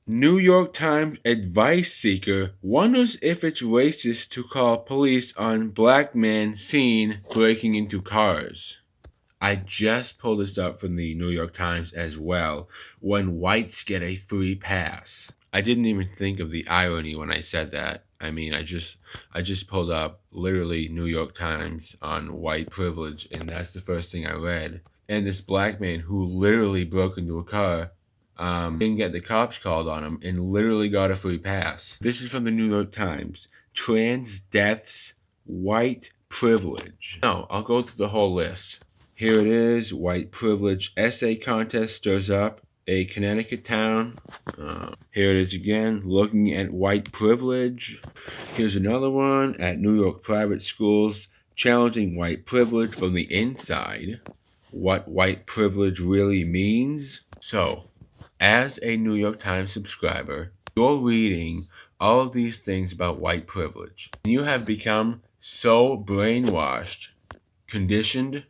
New York Times advice seeker wonders if it's racist to call police on black man seen breaking into cars. I just pulled this up from the New York Times as well. When whites get a free pass. I didn't even think of the irony when I said that. I mean, I just pulled up literally New York Times on white privilege, and that's the first thing I read. And this black man who literally broke into a car didn't get the cops called on him and literally got a free pass. This is from the New York Times. Trans deaths, white privilege. No, I'll go through the whole list. Here it is. White privilege essay contest stirs up a Connecticut town. Here it is again. Looking at white privilege. Here's another one at New York private schools. Challenging white privilege from the inside. What white privilege really means. So, as a New York Times subscriber, you're reading all of these things about white privilege. You have become so brainwashed, conditioned,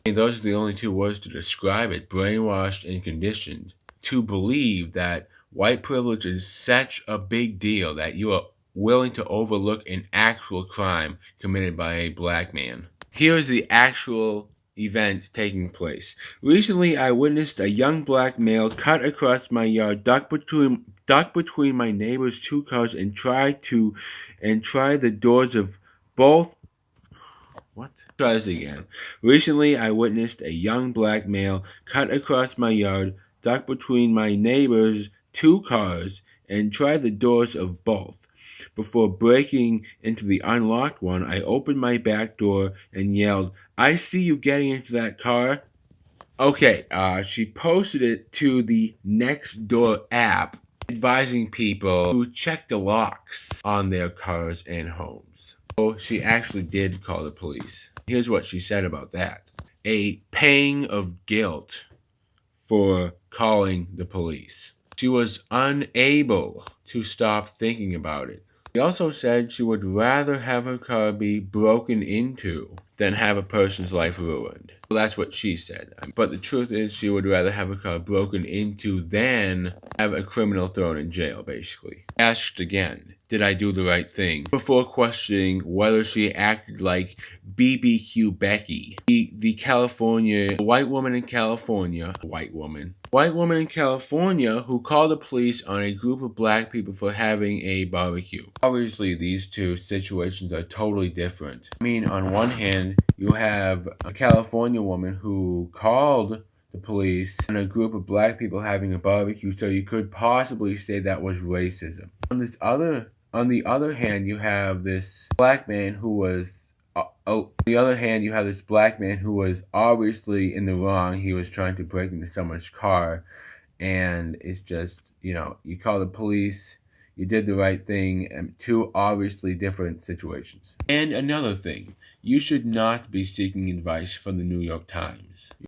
and those are the only two words to describe it, brainwashed and conditioned, to believe that white privilege is such a big deal that you are willing to overlook an actual crime committed by a black man. Here's the actual event taking place. Recently, I witnessed a young black male cut across my yard, duck between my neighbor's two cars, and try the doors of both. What? Try this again. Recently, I witnessed a young black male cut across my yard, duck between my neighbor's two cars, and try the doors of both. Before breaking into the unlocked one, I opened my back door and yelled, "I see you getting into that car." Okay, she posted it to the Nextdoor app, advising people to check the locks on their cars and homes. So she actually did call the police. Here's what she said about that. A pang of guilt for calling the police. She was unable to stop thinking about it. She also said she would rather have her car be broken into than have a person's life ruined. Well, that's what she said. But the truth is, she would rather have her car broken into than have a criminal thrown in jail, basically. Asked again, did I do the right thing? Before questioning whether she acted like BBQ Becky, the white woman in California who called the police on a group of black people for having a barbecue. Obviously, these two situations are totally different. I mean, on one hand, you have a California woman who called the police on a group of black people having a barbecue, so you could possibly say that was racism. On the other hand, you have this black man who was obviously in the wrong. He was trying to break into someone's car, and it's just, you call the police, you did the right thing, and two obviously different situations. And another thing, you should not be seeking advice from the New York Times.